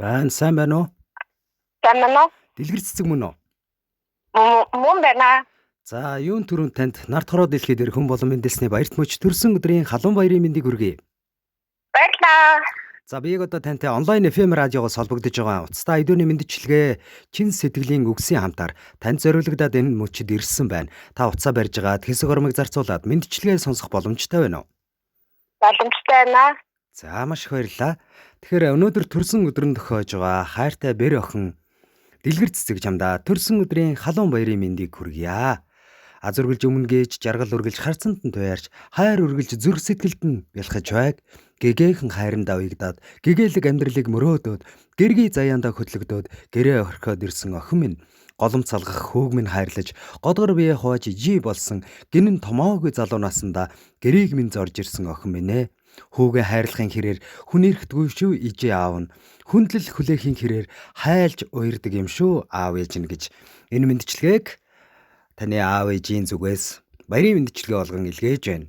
Сайн байна уу? Сайн байна уу? Дэлгэр цэцэг мөн үү? Мөн байна. За, юун түрүүнд танд нарт хороо дэлхийд ирэх хүн болон мэндэлсний баярт мөч төрсөн өдрийн халуун баярын мэндийг хүргэе. Баярлалаа. За, биег одоо тантай онлайн FM радиогоос холбогдож байгаа Уцтай айдууны мэндчилгээ чин сэтгэлийн үгсийн хамтаар танд зориулагдаад энэ мөчид ирсэн байна. Та уцаа барьж агаад хэсэг ормыг зарцуулаад мэндчилгээ сонсох боломжтой байна уу? Боломжтой байна. За, маш их баярлалаа. Тэгэхээр өнөөдөр төрсөн өдрөнд тохиож байгаа хайртай бэр охин Дэлгэр цэцэг чамдаа төрсөн өдрийн халуун баярын мэндийг хүргье. Аз үргэлж өмнө гээж жаргал үргэлж харцанд нь туяарч хайр үргэлж зүрх сэтгэлд нь бялхаж байг. Гэгээхэн хайрандаа уягдаад гэгээлэг амьдралыг мөрөөдөөд гэргий заяандаа хөтлөгдөөд гэрээ орхиод ирсэн охин минь голом цалгах хүүг минь хайрлаж годгор бие хувааж жи болсон гинэн томоогүй залуу насандаа гэрийг минь зорж ирсэн охин минь ээ. Хүүгээ хайрлахын хэрээр хүн ирэхдгүй шүү ижээ аав нь хүндлэл хүлээхийн хэрээр хайлж уярдаг юм шүү аав ээж нь гэж энэ мэндчилгээг таны аав ээжийн зүгээс баярын мэндчилгээ болгон илгээж байна.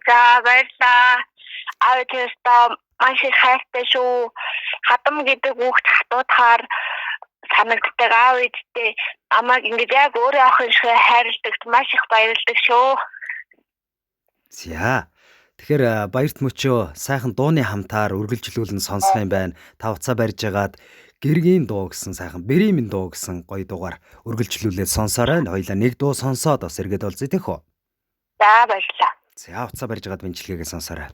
За баярлалаа. Аав ээжтэй маш их хайртай шүү. Хатам гэдэг хүүхд хатуудахаар санагддаг аав ээжтэй амаг ингэж яг өөрөө охин шиг хайрладаг маш их баярлдаг шүү. За. Тэгэхээр баярт мөчөө сайхан дууны хамтаар үргэлжлүүлэн сонсох юм байна. Та уцаа барьж агаад гэргийн дуу гэсэн сайхан бэрийн минь дуу гэсэн гоё дуугаар үргэлжлүүлээд сонсоорой. Хоёлаа нэг дуу сонсоод бас эргээд олзъя гэх үү. За баярлалаа. За уцаа барьж агаад мэндчилгээгээ сонсоорой.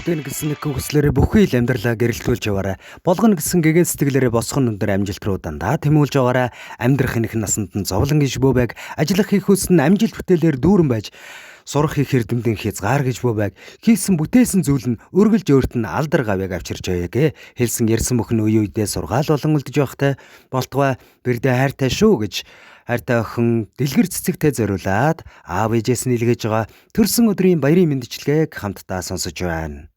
Бүтээн гэсэн нэг хүслээрээ бүхий л амьдралаа гэрэлтүүлж яваарай. Болгоно гэсэн гэгээ сэтгэлээрээ босгон өндөр амжилт руу дандаа тэмүүлж яваарай. Амьдрах энх насанд нь зовлонгийн шибөө байг, ажиллах хийх хүснэ амжилт бүтээлээр дүүрэн байж Сурах их эрдэмтэн хязгаар гэж бөө байг. Хийсэн бүтээсэн зүйл нь өргөлж өөрт нь алдар гавьяг авчирч байяг хэлсэн ярьсан бүхэн үе үедээ сургаал болон үлдэж явахтай болтугай бэрдэ хайртай шүү гэж хайртай охин дэлгэр цэцэгтэй зориулаад аав ээжээс нь илгээж байгаа төрсөн өдрийн баярын мэндчилгээг хамтдаа сонсож байна.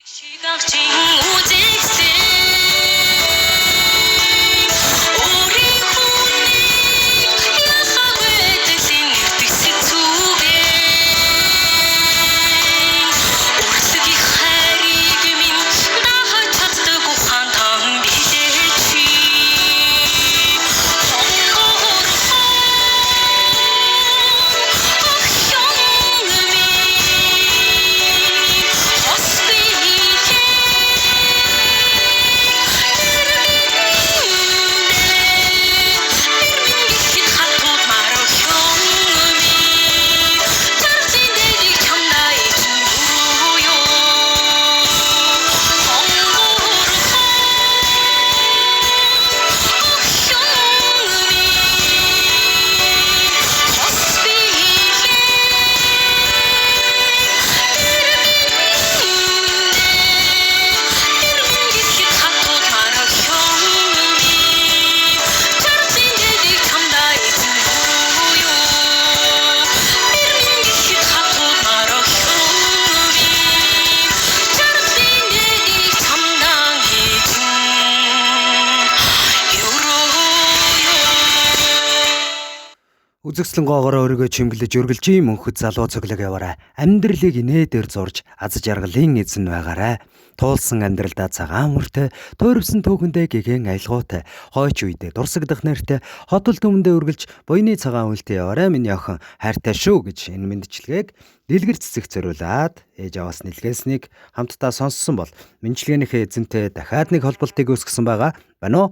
Үзэгслэн гоогоор өөрийгөө чимглэж өргөлж ийм өнхөд залуу цоглог яваарай. Амьдралыг инээдээр зурж аз жаргалын эзэн байгаарай. Туулсан амьдралдаа цагаан мөртэй, туйрвсан түүхэндээ гэгэн аялгаутай, хойч үедээ дурсагдах нэртэй, хотол төмөндөө өргөлж буйны цагаан үйлтэй яваарай миний охин хайртай шүү гэж энэ мэндчилгээг дэлгэр цэцэг зориулаад ээж аваас нэлгээснийг хамтдаа сонссон бол мэндчилгээнийхээ эзэнтэй дахиад нэг холболтыг үүсгэсэн байгаа. Байна уу?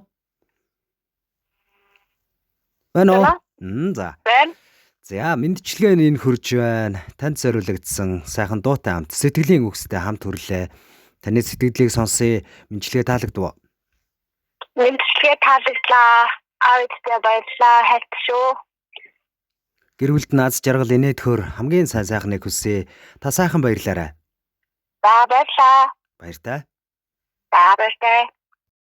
Байна уу? За. За, мэндчилгээ нь энэ хурж байна. Танд зориулагдсан сайхан дуутай хамт сэтгэлийн үгстэй хамт хүрлээ. Таны сэтгэлдлийг сонсъё. Мэндчилгээ таалагдав уу? Мэндчилгээ таалагдлаа. Аавдтай баярлалаа. Хайртай шүү. Гэр бүлд наз жаргал инээдхөр хамгийн сайн сайхныг хүсье. Та сайхан баярлаарай. За баярлалаа. Баяртай. За баяртай.